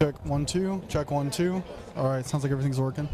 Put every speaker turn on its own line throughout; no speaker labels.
Check 1 2. Check 1 2. All right, sounds like everything's working.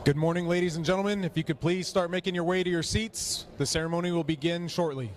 Good morning, ladies and gentlemen. If you could please start making your way to your seats, the ceremony will begin shortly.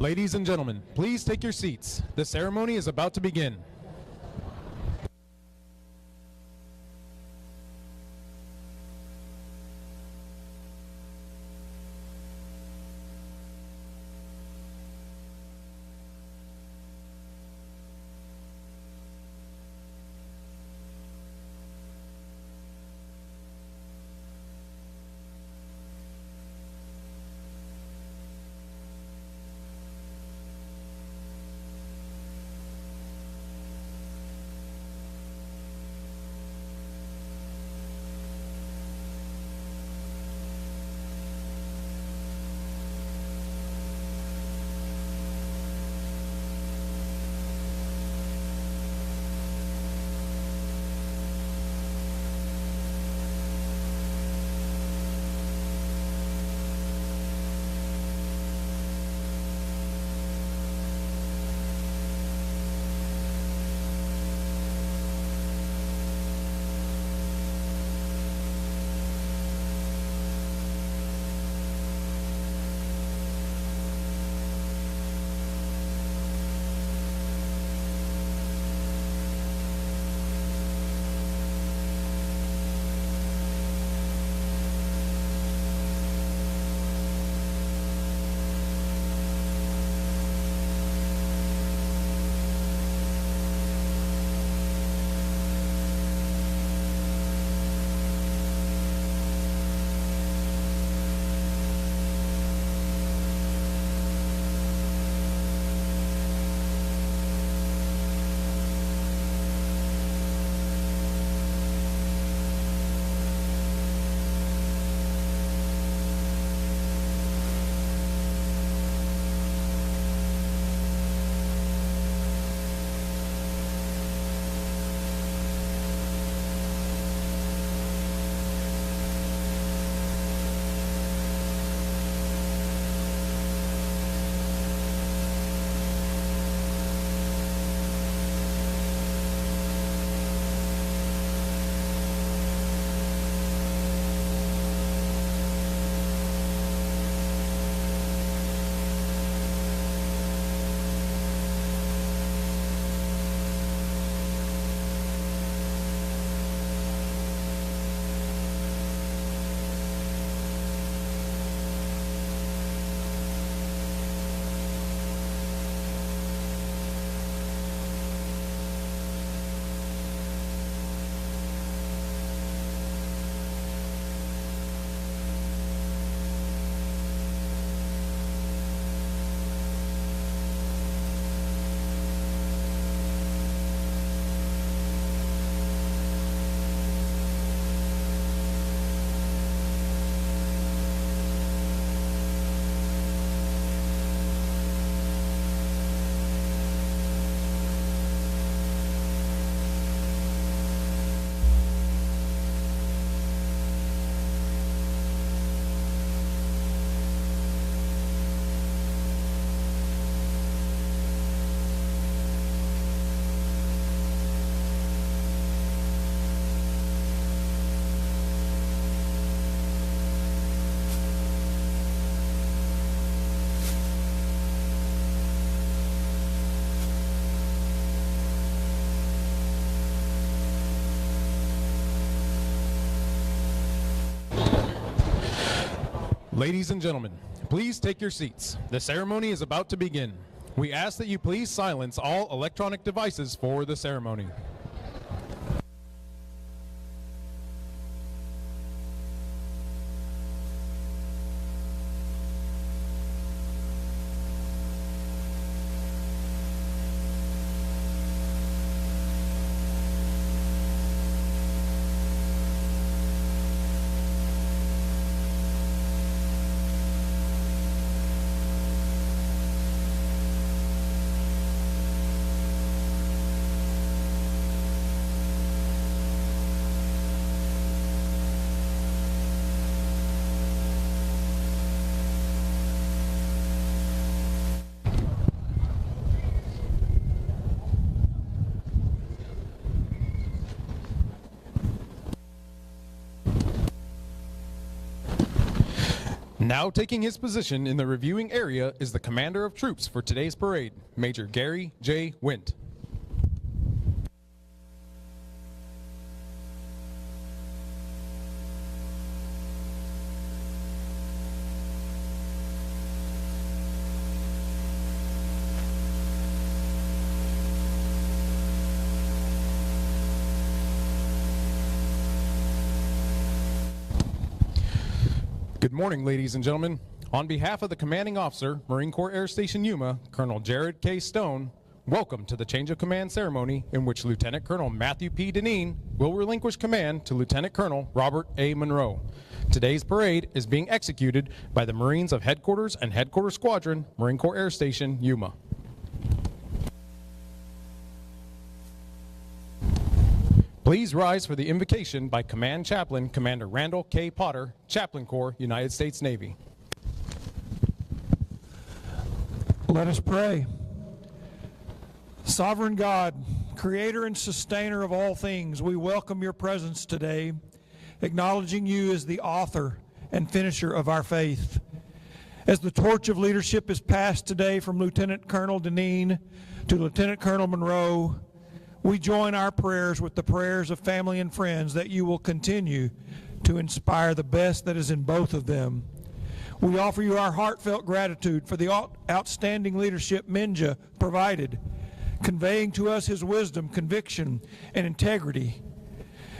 Ladies and gentlemen, please take your seats. The ceremony is about to begin. Ladies and gentlemen, please take your seats. The ceremony is about to begin. We ask that you please silence all electronic devices for the ceremony. Now taking his position in the reviewing area is the commander of troops for today's parade, Major Gary J. Wint. Good morning, ladies and gentlemen. On behalf of the commanding officer, Marine Corps Air Station Yuma, Colonel Jared K. Stone, welcome to the change of command ceremony in which Lieutenant Colonel Matthew P. Deneen will relinquish command to Lieutenant Colonel Robert A. Monroe. Today's parade is being executed by the Marines of Headquarters and Headquarters Squadron, Marine Corps Air Station Yuma. Please rise for the invocation by Command Chaplain Commander Randall K. Potter, Chaplain Corps, United States Navy.
Let us pray. Sovereign God, creator and sustainer of all things, we welcome your presence today, acknowledging you as the author and finisher of our faith. As the torch of leadership is passed today from Lieutenant Colonel Deneen to Lieutenant Colonel Monroe, we join our prayers with the prayers of family and friends that you will continue to inspire the best that is in both of them. We offer you our heartfelt gratitude for the outstanding leadership Minja provided, conveying to us his wisdom, conviction, and integrity.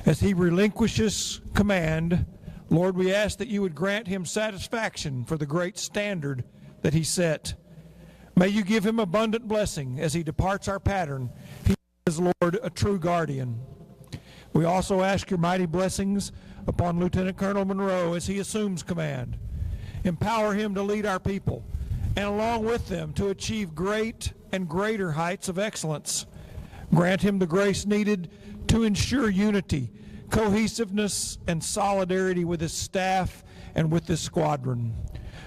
As he relinquishes command, Lord, we ask that you would grant him satisfaction for the great standard that he set. May you give him abundant blessing as he departs our pattern. He is, Lord, a true guardian. We also ask your mighty blessings upon Lieutenant Colonel Monroe as he assumes command. Empower him to lead our people, and along with them to achieve great and greater heights of excellence. Grant him the grace needed to ensure unity, cohesiveness, and solidarity with his staff and with this squadron.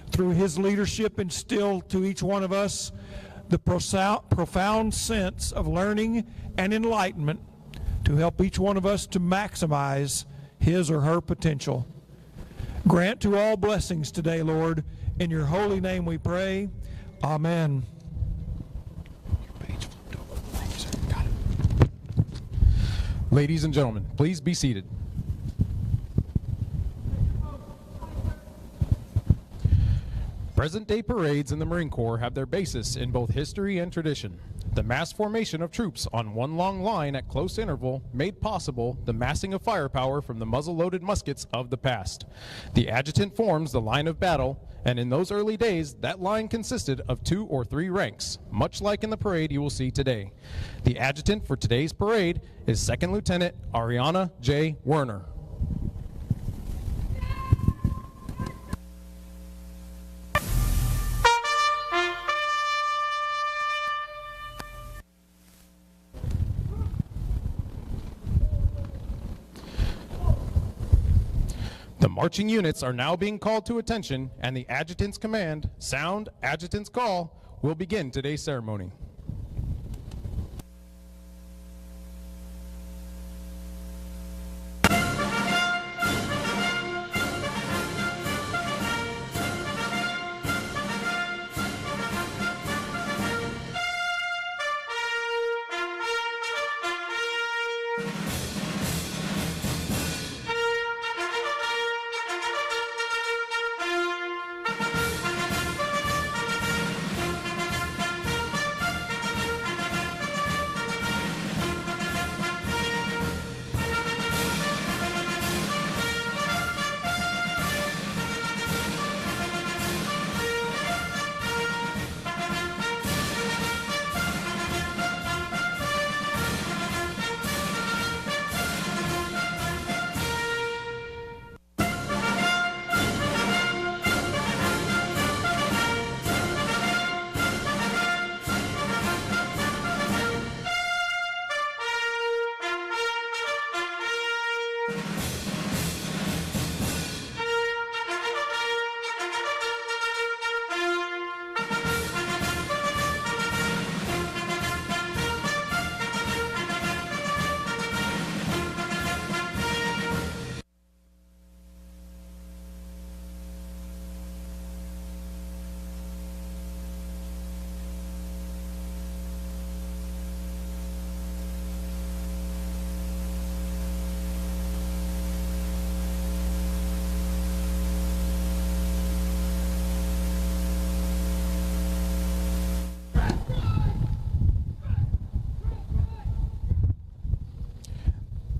Through his leadership, instill to each one of us the profound sense of learning and enlightenment to help each one of us to maximize his or her potential. Grant to all blessings today, Lord. In your holy name we pray. Amen.
Ladies and gentlemen, please be seated. Present-day parades in the Marine Corps have their basis in both history and tradition. The mass formation of troops on one long line at close interval made possible the massing of firepower from the muzzle-loaded muskets of the past. The adjutant forms the line of battle, and in those early days, that line consisted of 2 or 3 ranks, much like in the parade you will see today. The adjutant for today's parade is Second Lieutenant Ariana J. Werner. The marching units are now being called to attention, and the adjutant's command, sound adjutant's call, will begin today's ceremony.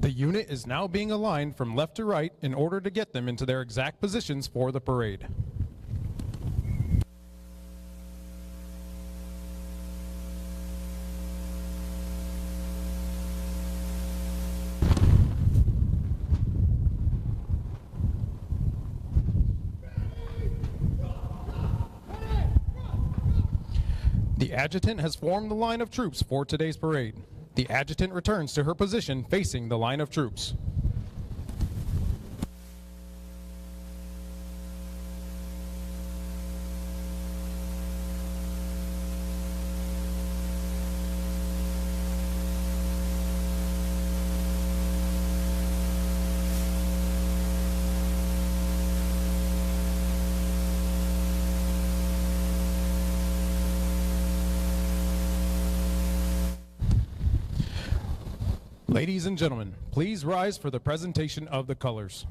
The unit is now being aligned from left to right in order to get them into their exact positions for the parade. The adjutant has formed the line of troops for today's parade. The adjutant returns to her position facing the line of troops. Ladies and gentlemen, please rise for the presentation of the colors.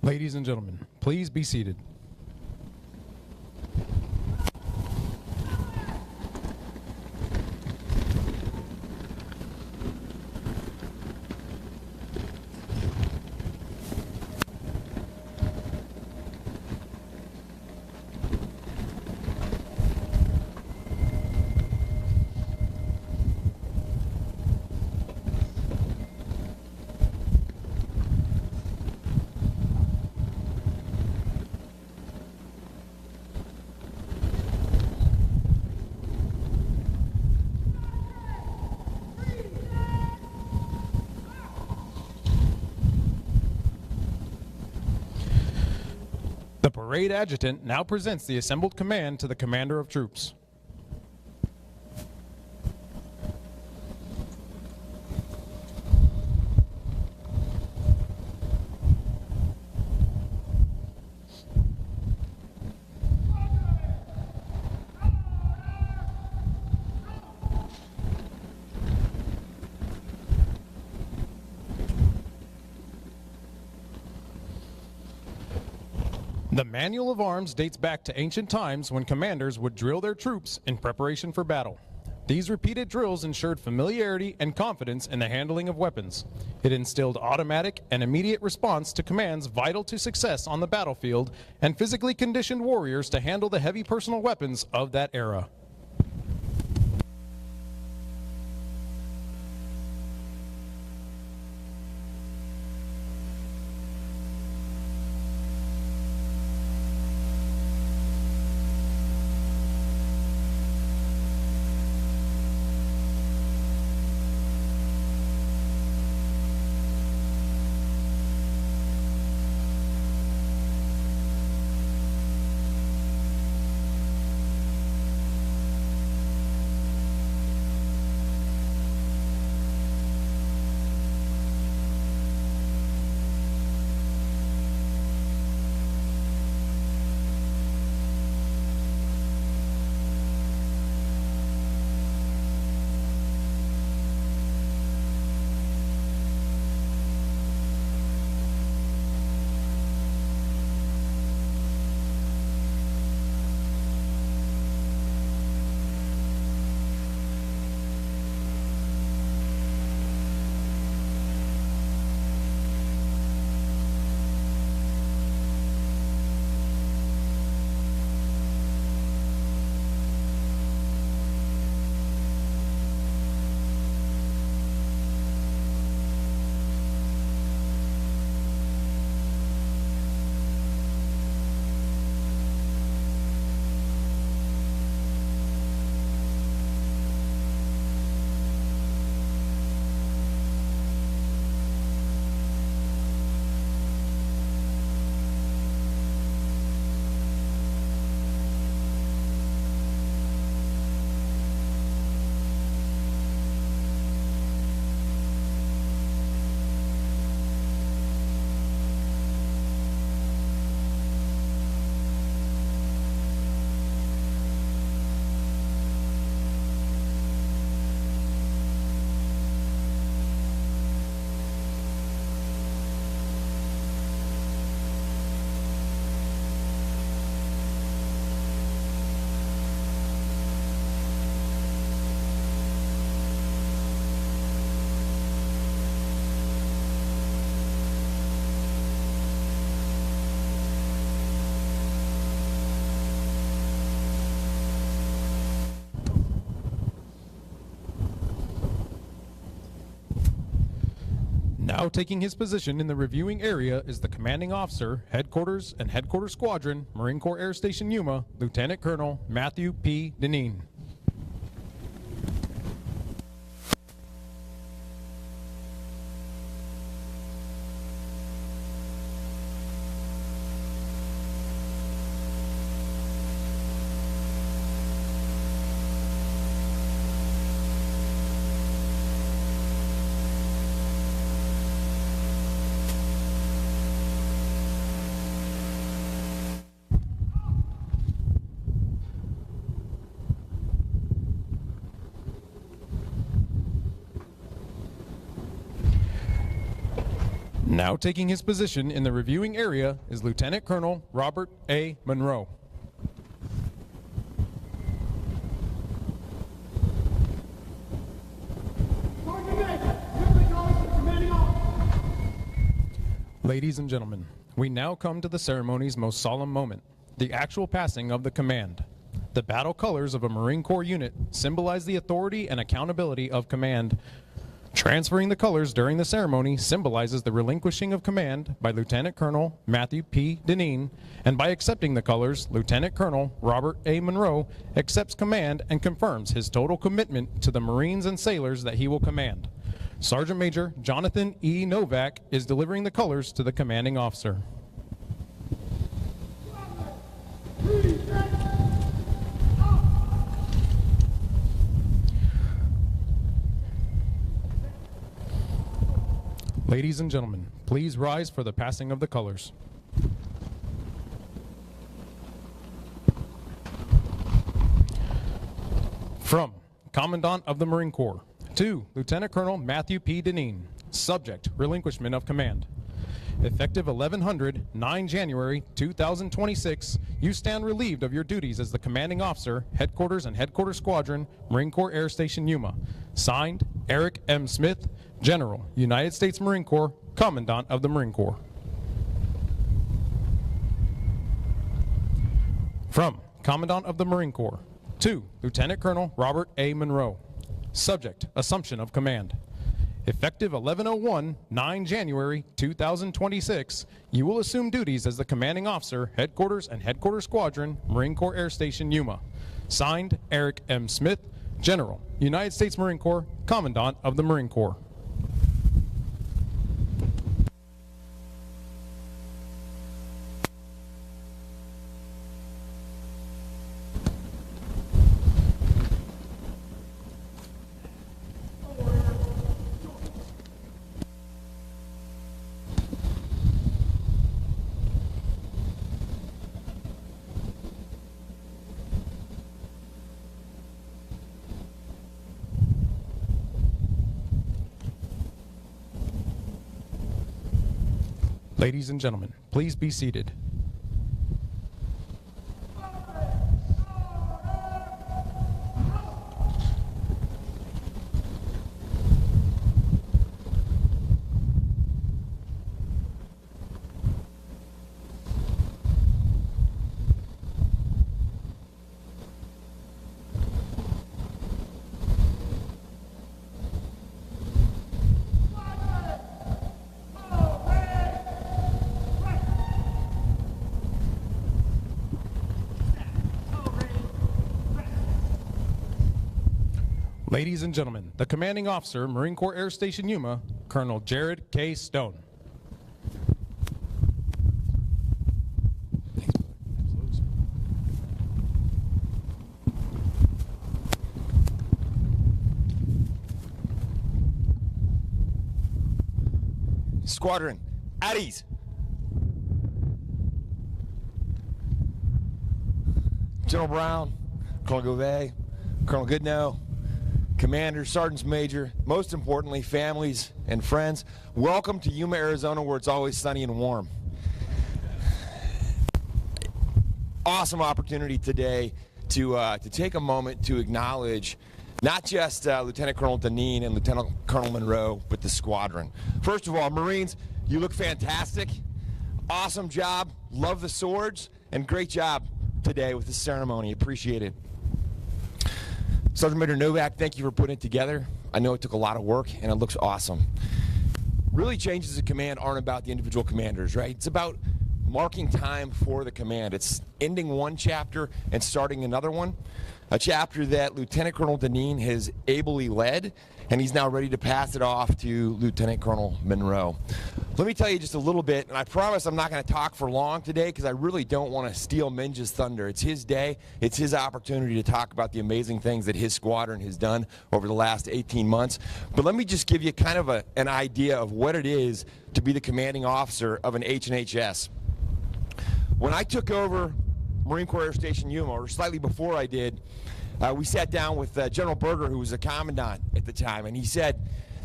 Ladies and gentlemen, please be seated. The parade adjutant now presents the assembled command to the commander of troops. The manual of arms dates back to ancient times when commanders would drill their troops in preparation for battle. These repeated drills ensured familiarity and confidence in the handling of weapons. It instilled automatic and immediate response to commands vital to success on the battlefield and physically conditioned warriors to handle the heavy personal weapons of that era. Now taking his position in the reviewing area is the commanding officer, Headquarters and Headquarters Squadron, Marine Corps Air Station Yuma, Lieutenant Colonel Matthew P. Deneen. Now taking his position in the reviewing area is Lieutenant Colonel Robert A. Monroe. Ladies and gentlemen, we now come to the ceremony's most solemn moment, the actual passing of the command. The battle colors of a Marine Corps unit symbolize the authority and accountability of command. Transferring the colors during the ceremony symbolizes the relinquishing of command by Lieutenant Colonel Matthew P. Deneen, and by accepting the colors, Lieutenant Colonel Robert A. Monroe accepts command and confirms his total commitment to the Marines and sailors that he will command. Sergeant Major Jonathan E. Novak is delivering the colors to the commanding officer. Ladies and gentlemen, please rise for the passing of the colors. From Commandant of the Marine Corps to Lieutenant Colonel Matthew P. Deneen, subject, relinquishment of command. Effective 1100, 9 January 2026, you stand relieved of your duties as the commanding officer, Headquarters and Headquarters Squadron, Marine Corps Air Station Yuma. Signed, Eric M. Smith, General, United States Marine Corps, Commandant of the Marine Corps. From Commandant of the Marine Corps to Lieutenant Colonel Robert A. Monroe. Subject, Assumption of Command. Effective 1101, 9 January 2026, you will assume duties as the commanding officer, Headquarters and Headquarters Squadron, Marine Corps Air Station Yuma. Signed, Eric M. Smith, General, United States Marine Corps, Commandant of the Marine Corps. Ladies and gentlemen, please be seated. Ladies and gentlemen, the commanding officer, Marine Corps Air Station Yuma, Colonel Jared K. Stone.
Squadron, at ease. General Brown, Colonel Gouvet, Colonel Goodnow, Commanders, Sergeants Major, most importantly, families and friends, welcome to Yuma, Arizona, where it's always sunny and warm. Awesome opportunity today to take a moment to acknowledge not just Lieutenant Colonel Deneen and Lieutenant Colonel Monroe, but the squadron. First of all, Marines, you look fantastic. Awesome job. Love the swords, and great job today with the ceremony. Appreciate it. Sergeant Major Novak, thank you for putting it together. I know it took a lot of work, and it looks awesome. Really, changes of command aren't about the individual commanders, right? It's about marking time for the command. It's ending one chapter and starting another one, a chapter that Lieutenant Colonel Deneen has ably led, and he's now ready to pass it off to Lieutenant Colonel Monroe. Let me tell you just a little bit, and I promise I'm not going to talk for long today because I really don't want to steal Minja's thunder. It's his day. It's his opportunity to talk about the amazing things that his squadron has done over the last 18 months. But let me just give you kind of an idea of what it is to be the commanding officer of an H&HS. When I took over Marine Corps Air Station Yuma, or slightly before I did, we sat down with General Berger, who was a commandant at the time, and he said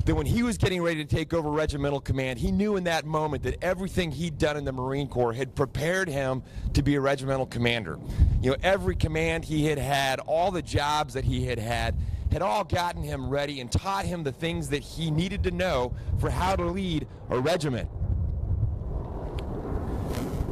that when he was getting ready to take over regimental command, he knew in that moment that everything he'd done in the Marine Corps had prepared him to be a regimental commander. You know, every command he had had, all the jobs that he had all gotten him ready and taught him the things that he needed to know for how to lead a regiment.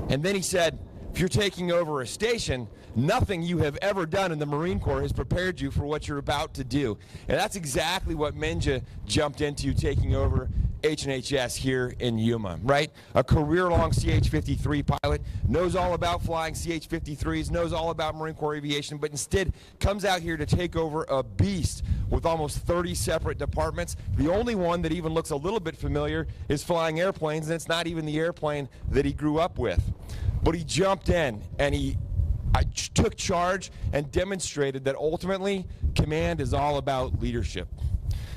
And then he said, if you're taking over a station, nothing you have ever done in the Marine Corps has prepared you for what you're about to do. And that's exactly what Minja jumped into taking over H&HS here in Yuma, right? A career-long CH-53 pilot, knows all about flying CH-53s, knows all about Marine Corps aviation, but instead comes out here to take over a beast with almost 30 separate departments. The only one that even looks a little bit familiar is flying airplanes, and it's not even the airplane that he grew up with. But he jumped in, and he took charge and demonstrated that ultimately command is all about leadership.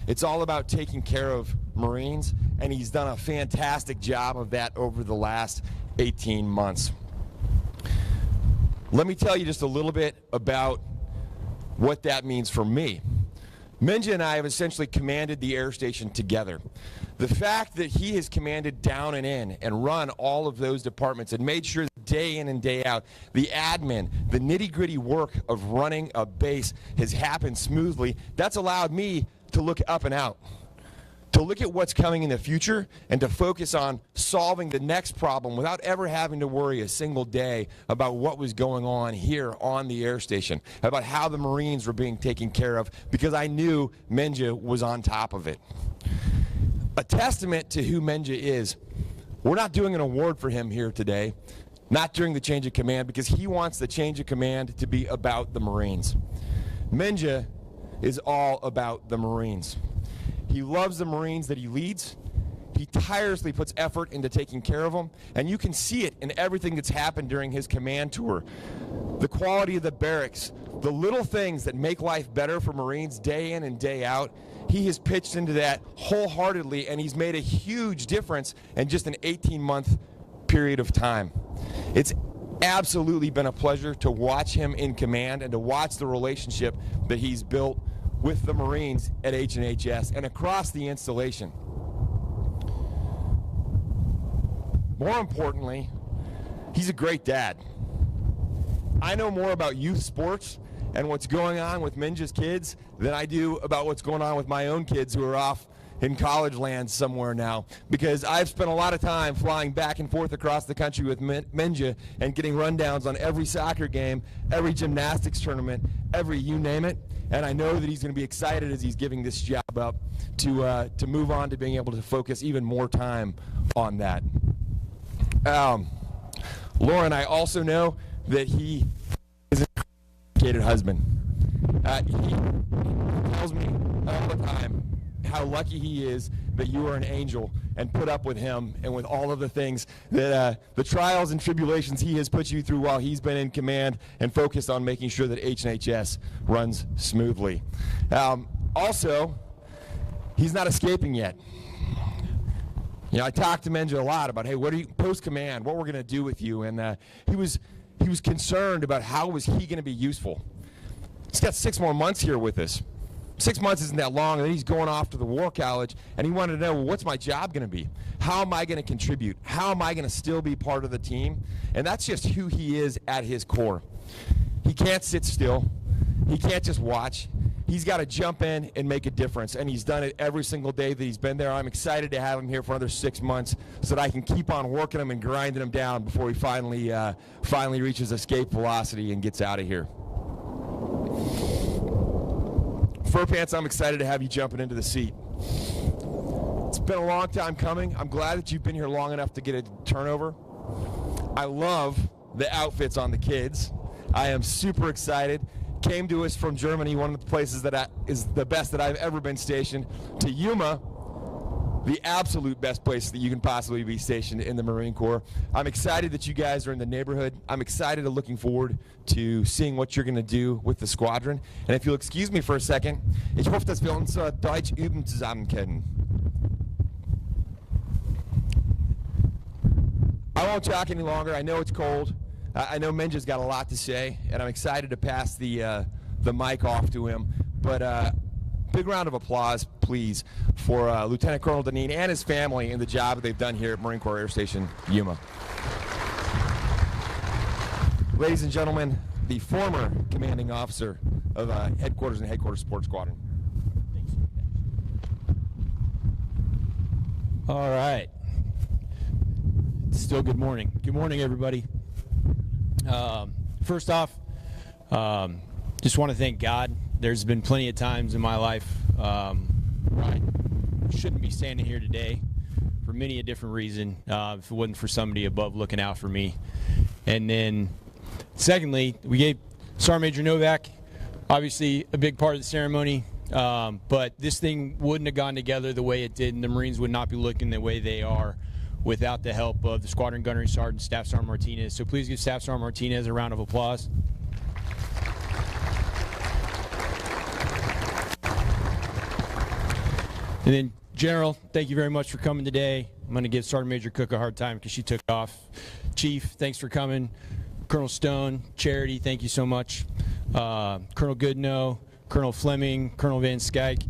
It's all about taking care of Marines, and he's done a fantastic job of that over the last 18 months. Let me tell you just a little bit about what that means for me. Menja and I have essentially commanded the air station together. The fact that he has commanded down and in and run all of those departments and made sure that day in and day out, the admin, the nitty-gritty work of running a base has happened smoothly, that's allowed me to look up and out, to look at what's coming in the future and to focus on solving the next problem without ever having to worry a single day about what was going on here on the air station, about how the Marines were being taken care of, because I knew Menja was on top of it. A testament to who Menja is, we're not doing an award for him here today, not during the change of command, because he wants the change of command to be about the Marines. Menja is all about the Marines. He loves the Marines that he leads. He tirelessly puts effort into taking care of them, and you can see it in everything that's happened during his command tour. The quality of the barracks, the little things that make life better for Marines day in and day out, he has pitched into that wholeheartedly, and he's made a huge difference in just an 18-month period of time. It's absolutely been a pleasure to watch him in command and to watch the relationship that he's built with the Marines at H&HS and across the installation. More importantly, he's a great dad. I know more about youth sports and what's going on with Menja's kids than I do about what's going on with my own kids who are off in college land somewhere now, because I've spent a lot of time flying back and forth across the country with Menja and getting rundowns on every soccer game, every gymnastics tournament, every you name it. And I know that he's going to be excited as he's giving this job up to move on to being able to focus even more time on that. Lauren, I also know that he is a dedicated husband. He tells me all the time how lucky he is that you are an angel and put up with him and with all of the things that the trials and tribulations he has put you through while he's been in command and focused on making sure that H&HS runs smoothly. Also, he's not escaping yet. You know, I talked to Menja a lot about, hey, what are you post-command, what we're going to do with you, and he was concerned about how was he going to be useful. He's got 6 more months here with us. 6 months isn't that long, and then he's going off to the War College, and he wanted to know, well, what's my job going to be? How am I going to contribute? How am I going to still be part of the team? And that's just who he is at his core. He can't sit still. He can't just watch. He's got to jump in and make a difference, and he's done it every single day that he's been there. I'm excited to have him here for another 6 months so that I can keep on working him and grinding him down before he finally reaches escape velocity and gets out of here. Fur Pants, I'm excited to have you jumping into the seat. It's been a long time coming. I'm glad that you've been here long enough to get a turnover. I love the outfits on the kids. I am super excited. Came to us from Germany, one of the places that is the best that I've ever been stationed, to Yuma, the absolute best place that you can possibly be stationed in the Marine Corps. I'm excited that you guys are in the neighborhood. I'm excited and looking forward to seeing what you're going to do with the squadron. And if you'll excuse me for a second, ich hoffe, dass wir uns Deutsch üben zusammen können. I won't talk any longer. I know it's cold. I know Menja's got a lot to say, and I'm excited to pass the mic off to him. But big round of applause, please, for Lieutenant Colonel Dineen and his family and the job that they've done here at Marine Corps Air Station Yuma. Ladies and gentlemen, the former commanding officer of Headquarters and Headquarters Support Squadron. Thanks.
All right. Still good morning. Good morning, everybody. First off, just want to thank God. There's been plenty of times in my life where I shouldn't be standing here today for many a different reason if it wasn't for somebody above looking out for me. And then secondly, we gave Sergeant Major Novak, obviously a big part of the ceremony, but this thing wouldn't have gone together the way it did, and the Marines would not be looking the way they are without the help of the Squadron Gunnery Sergeant Staff Sergeant Martinez. So please give Staff Sergeant Martinez a round of applause. And then, General, thank you very much for coming today. I'm going to give Sergeant Major Cook a hard time because she took off. Chief, thanks for coming. Colonel Stone, Charity, thank you so much. Colonel Goodnow, Colonel Fleming, Colonel Van Skyke,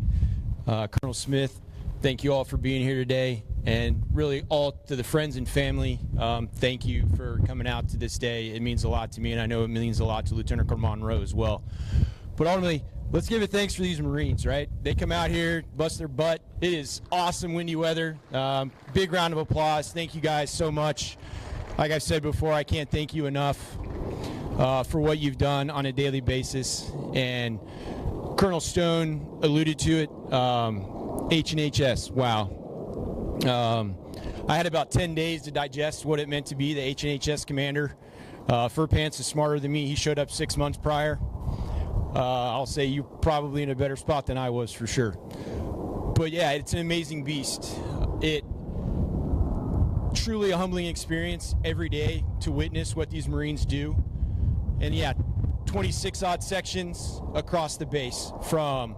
Colonel Smith, thank you all for being here today. And really all to the friends and family, thank you for coming out to this day. It means a lot to me, and I know it means a lot to Lieutenant Colonel Monroe as well. But ultimately, let's give it thanks for these Marines, right? They come out here, bust their butt. It is awesome windy weather. Big round of applause. Thank you guys so much. Like I've said before, I can't thank you enough for what you've done on a daily basis. And Colonel Stone alluded to it, H&HS, wow. I had about 10 days to digest what it meant to be the H&HS commander. Fur Pants is smarter than me. He showed up 6 months prior. I'll say you're probably in a better spot than I was for sure. But yeah, it's an amazing beast. It truly a humbling experience every day to witness what these Marines do. And yeah, 26 odd sections across the base, from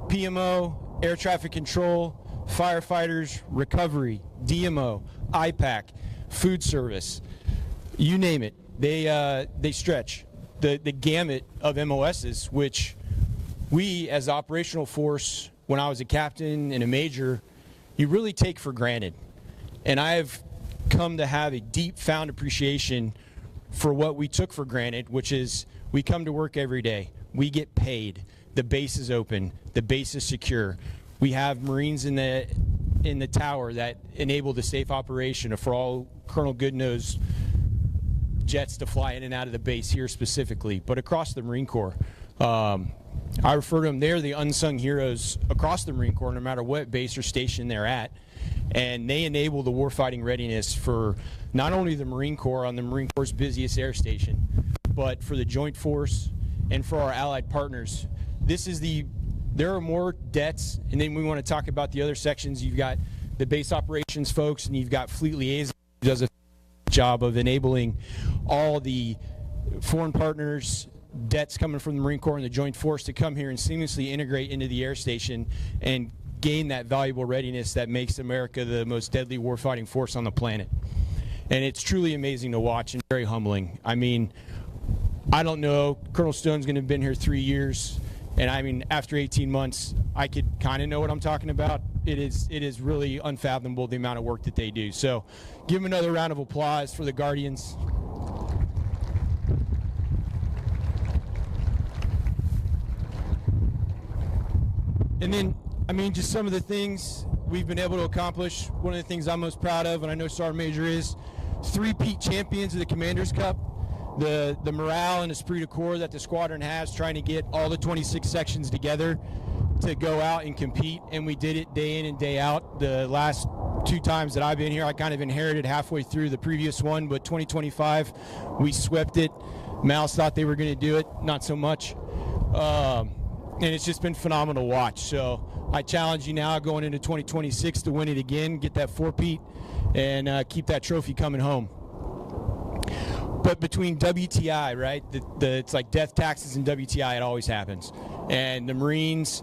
PMO, air traffic control, firefighters, recovery, DMO, IPAC, food service, you name it. They stretch the gamut of MOSs, which we as operational force, when I was a captain and a major, you really take for granted. And I've come to have a deep found appreciation for what we took for granted, which is we come to work every day, we get paid, the base is open, the base is secure. We have Marines in the tower that enable the safe operation for all Colonel Goodnose jets to fly in and out of the base here specifically, but across the Marine Corps. I refer to them, they're the unsung heroes across the Marine Corps, no matter what base or station they're at. And they enable the warfighting readiness for not only the Marine Corps on the Marine Corps' busiest air station, but for the Joint Force and for our allied partners. There are more debts, and then we want to talk about the other sections. You've got the base operations folks, and you've got fleet liaison, who does a job of enabling all the foreign partners, debts coming from the Marine Corps and the Joint Force to come here and seamlessly integrate into the air station and gain that valuable readiness that makes America the most deadly warfighting force on the planet. And it's truly amazing to watch and very humbling. I mean, I don't know, Colonel Stone's going to have been here 3 years. And I mean, after 18 months, I could kind of know what I'm talking about. It is really unfathomable the amount of work that they do. So give them another round of applause for the Guardians. And then, I mean, just some of the things we've been able to accomplish. One of the things I'm most proud of, and I know Sergeant Major is, 3-peat champions of the Commander's Cup. The morale and esprit de corps that the squadron has, trying to get all the 26 sections together to go out and compete, and we did it day in and day out. The last 2 times that I've been here, I kind of inherited halfway through the previous one, but 2025, we swept it. Mals thought they were going to do it, not so much. And it's just been phenomenal to watch. So I challenge you now going into 2026 to win it again, get that 4-peat, and keep that trophy coming home. But between WTI, right, it's like death, taxes, and WTI, it always happens. And the Marines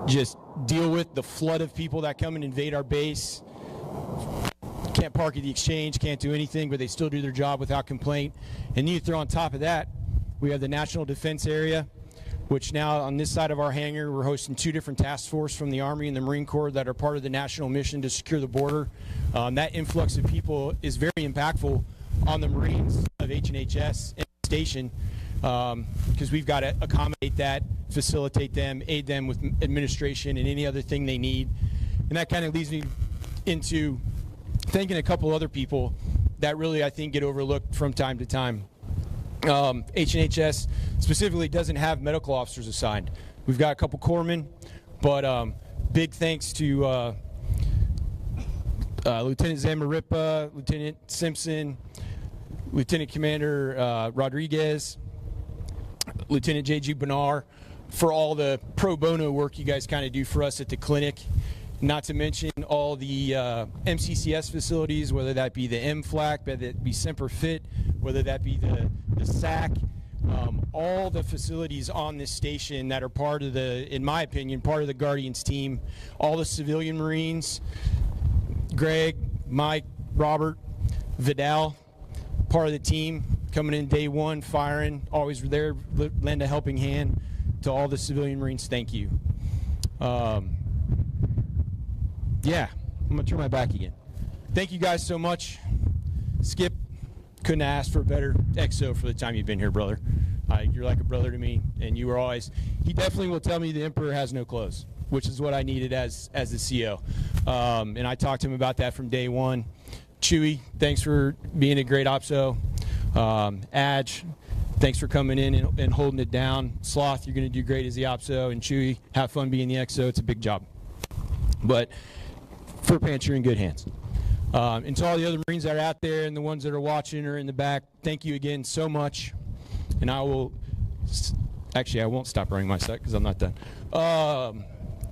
just deal with the flood of people that come and invade our base. Can't park at the exchange, can't do anything, but they still do their job without complaint. And you throw on top of that, we have the National Defense Area, which now on this side of our hangar, we're hosting 2 different task forces from the Army and the Marine Corps that are part of the national mission to secure the border. That influx of people is very impactful on the Marines of H&HS and the station, because we've got to accommodate that, facilitate them, aid them with administration and any other thing they need. And that kind of leads me into thanking a couple other people that really, I think, get overlooked from time to time. H&HS specifically doesn't have medical officers assigned. We've got a couple corpsmen, but big thanks to Lieutenant Zamarripa, Lieutenant Simpson, Lieutenant Commander Rodriguez, Lieutenant J.G. Bernard, for all the pro bono work you guys kind of do for us at the clinic. Not to mention all the MCCS facilities, whether that be the MFLAC, whether that be Semper Fit, whether that be the SAC, all the facilities on this station that are part of the, in my opinion, part of the Guardians team, all the civilian Marines, Greg, Mike, Robert, Vidal, part of the team, coming in day one, firing, always there, lend a helping hand. to all the civilian Marines, thank you. Yeah, I'm going to turn my back again. Thank you guys so much. Skip, couldn't ask for a better XO for the time you've been here, brother. You're like a brother to me, and you were always, he definitely will tell me the Emperor has no clothes, which is what I needed as the CO. And I talked to him about that from day one. Chewy, thanks for being a great OPSO. Adge, thanks for coming in and holding it down. Sloth, you're going to do great as the OPSO. And Chewy, have fun being the XO. It's a big job. But for Pants, you're in good hands. And to all the other Marines that are out there and the ones that are watching or in the back, thank you again so much. And I will, actually, I won't stop running my set because I'm not done.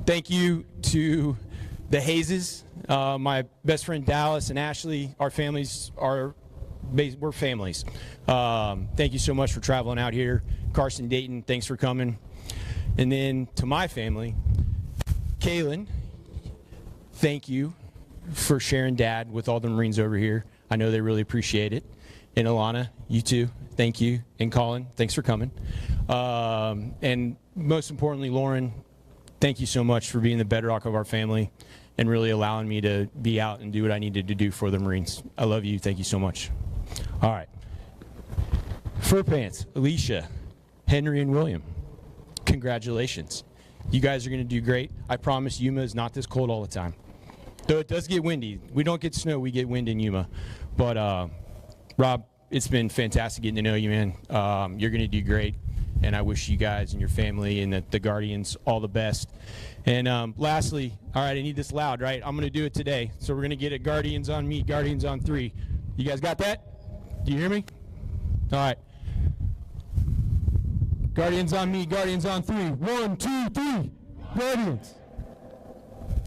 Thank you to the Hayeses, my best friend Dallas and Ashley. Our families are, we're families. Thank you so much for traveling out here. Carson, Dayton, thanks for coming. And then to my family, Kaylin, thank you for sharing Dad with all the Marines over here. I know they really appreciate it. And Alana, you too, thank you. And Colin, thanks for coming. And most importantly, Lauren, thank you so much for being the bedrock of our family and really allowing me to be out and do what I needed to do for the Marines. I love you. Thank you so much. All right. Fur Pants, Alicia, Henry, and William, congratulations. You guys are going to do great. I promise Yuma is not this cold all the time. Though it does get windy. We don't get snow, we get wind in Yuma. But Rob, it's been fantastic getting to know you, man. You're going to do great, and I wish you guys and your family and the Guardians all the best. And lastly, all right, I need this loud, right? I'm going to do it today. So we're going to get it Guardians on me, Guardians on 3. You guys got that? Do you hear me? All right. Guardians on me, Guardians on 3. 1, 2, 3. Guardians.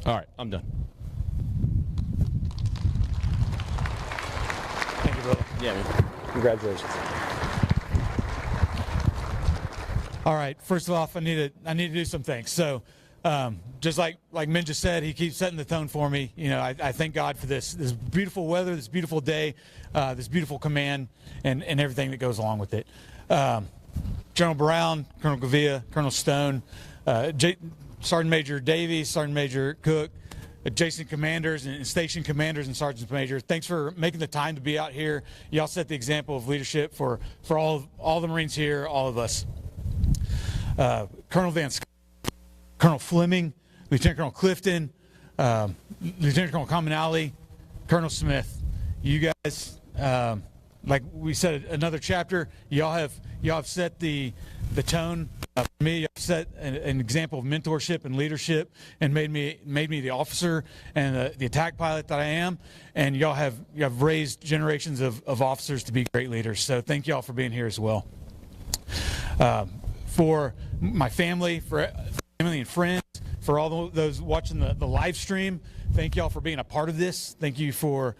All right, I'm done. Thank you, brother. Yeah, man. Congratulations.
All right. First of all, I need to do some things. So, just like Min just said, he keeps setting the tone for me. You know, I thank God for this beautiful weather, this beautiful day, this beautiful command, and everything that goes along with it. General Brown, Colonel Gavia, Colonel Stone, Sergeant Major Davies, Sergeant Major Cook, adjacent commanders and station commanders and sergeants major, thanks for making the time to be out here. Y'all set the example of leadership for all the Marines here, all of us. Colonel Van Scott, Colonel Fleming, Lieutenant Colonel Clifton, Lieutenant Colonel Commonality, Colonel Smith. You guys, like we said, another chapter. Y'all have set the tone. For me, y'all set an example of mentorship and leadership, and made me the officer and the attack pilot that I am. And y'all have raised generations of officers to be great leaders. So thank y'all for being here as well. For my family, for family and friends, for all those watching the live stream, thank y'all for being a part of this. Thank you for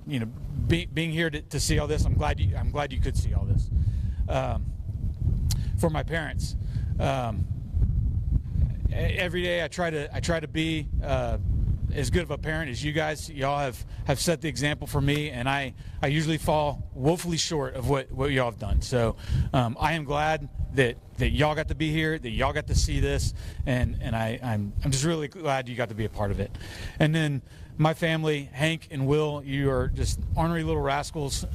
being here to see all this. I'm glad you could see all this. For my parents, every day I try to be as good of a parent as you guys. Y'all have set the example for me, and I usually fall woefully short of what y'all have done. So I am glad that y'all got to be here, that y'all got to see this, and I'm just really glad you got to be a part of it. And then my family, Hank and Will, you are just ornery little rascals.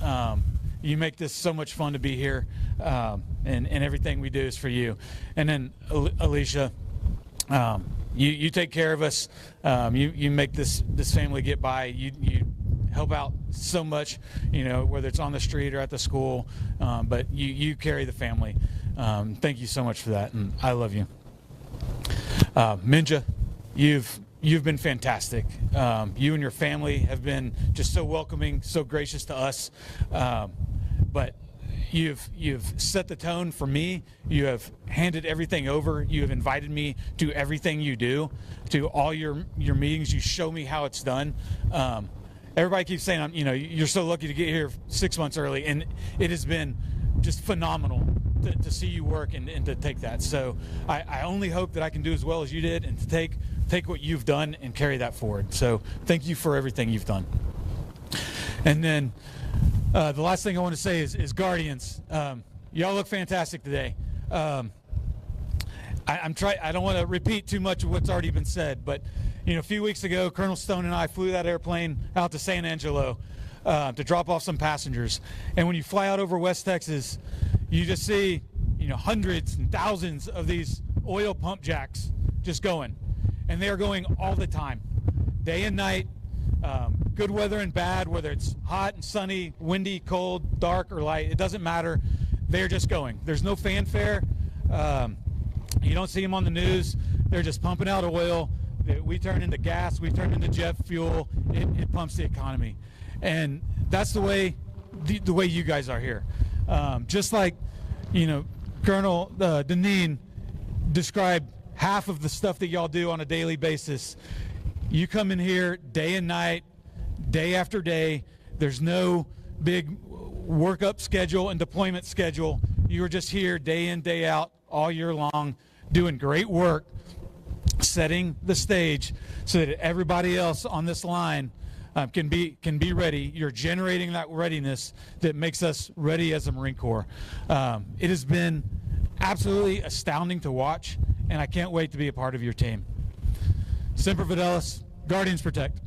You make this so much fun to be here, and everything we do is for you. And then Alicia, you take care of us. You make this family get by. You help out so much, whether it's on the street or at the school, but you carry the family. Thank you so much for that, and I love you. Minja, you've been fantastic. You and your family have been just so welcoming, so gracious to us. But you've set the tone for me. You have handed everything over. You have invited me to everything you do, to all your meetings. You show me how it's done. Everybody keeps saying, you're so lucky to get here 6 months early, and it has been just phenomenal to see you work and to take that. So I only hope that I can do as well as you did, and to take what you've done and carry that forward. So thank you for everything you've done. And then the last thing I want to say is Guardians. Y'all look fantastic today. I don't want to repeat too much of what's already been said, but a few weeks ago, Colonel Stone and I flew that airplane out to San Angelo to drop off some passengers. And when you fly out over West Texas, you just see hundreds and thousands of these oil pump jacks just going, and they are going all the time, day and night, good weather and bad, whether it's hot and sunny, windy, cold, dark, or light, it doesn't matter. They're just going. There's no fanfare. You don't see them on the news. They're just pumping out oil. We turn into gas. We turn into jet fuel. It pumps the economy, and that's the way you guys are here. Just like Colonel Deneen described half of the stuff that y'all do on a daily basis. You come in here day and night, day after day. There's no big workup schedule and deployment schedule. You're just here day in, day out, all year long, doing great work, setting the stage so that everybody else on this line can be ready. You're generating that readiness that makes us ready as a Marine Corps. It has been absolutely astounding to watch, and I can't wait to be a part of your team. Semper Fidelis, Guardians Protect.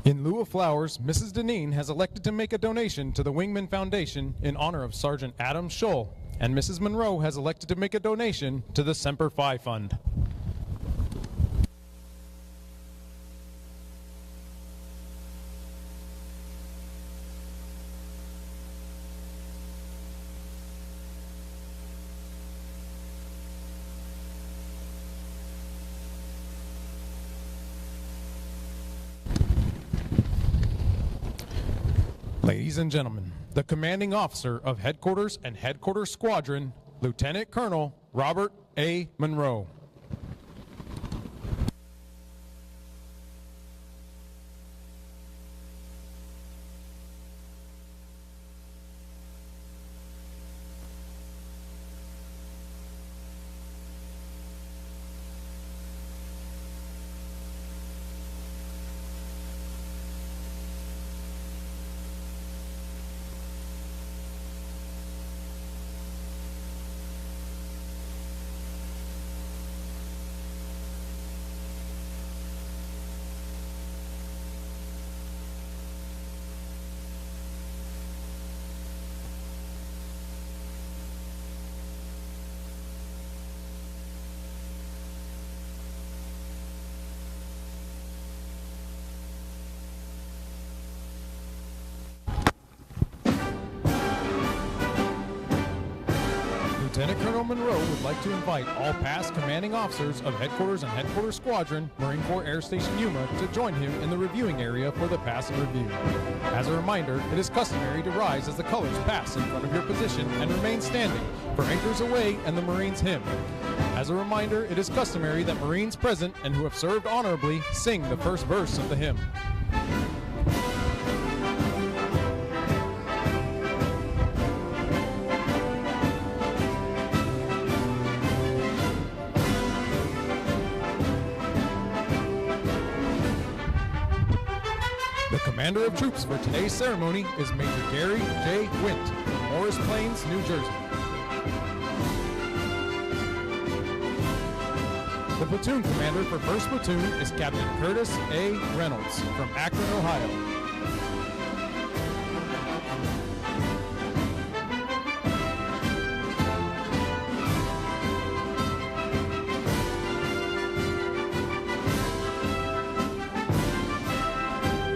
In lieu of flowers, Mrs. Deneen has elected to make a donation to the Wingman Foundation in honor of Sergeant Adam Scholl, and Mrs. Monroe has elected to make a donation to the Semper Fi Fund. Ladies and gentlemen, the commanding officer of Headquarters and Headquarters Squadron, Lieutenant Colonel Robert A. Monroe. Lieutenant Colonel Monroe would like to invite all past commanding officers of Headquarters and Headquarters Squadron, Marine Corps Air Station Yuma, to join him in the reviewing area for the pass and review. As a reminder, it is customary to rise as the colors pass in front of your position and remain standing for Anchors Away and the Marines Hymn. As a reminder, it is customary that Marines present and who have served honorably sing the first verse of the hymn. The commander of troops for today's ceremony is Major Gary J. Wint from Morris Plains, New Jersey. The platoon commander for 1st Platoon is Captain Curtis A. Reynolds from Akron, Ohio.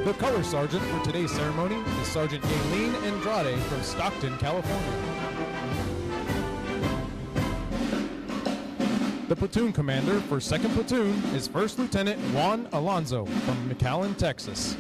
The color sergeant for today's ceremony is Sergeant Aileen Andrade from Stockton, California. The platoon commander for 2nd Platoon is 1st Lieutenant Juan Alonzo from McAllen, Texas.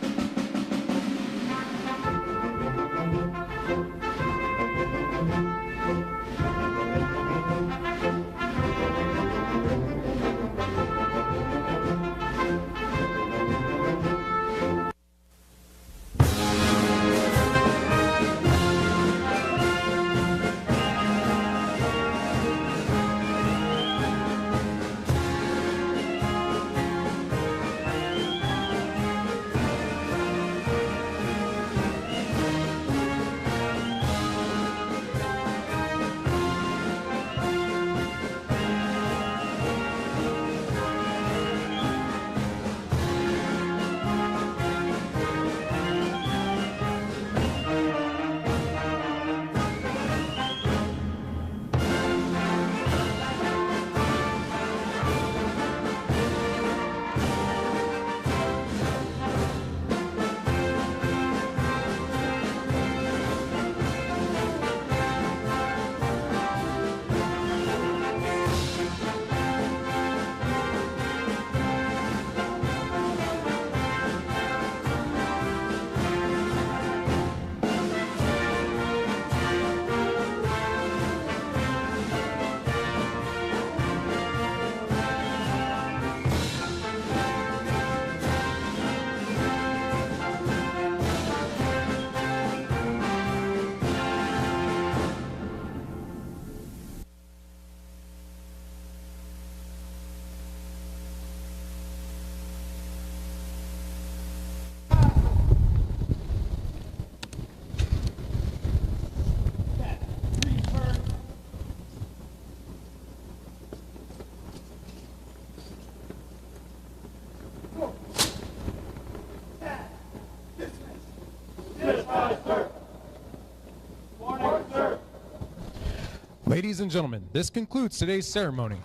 Ladies and gentlemen, this concludes today's ceremony.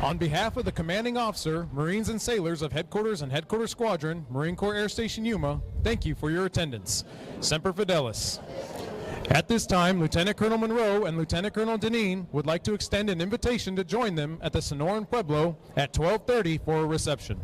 On behalf of the commanding officer, Marines and sailors of Headquarters and Headquarters Squadron, Marine Corps Air Station Yuma, thank you for your attendance. Semper Fidelis. At this time, Lieutenant Colonel Monroe and Lieutenant Colonel Deneen would like to extend an invitation to join them at the Sonoran Pueblo at 12:30 for a reception.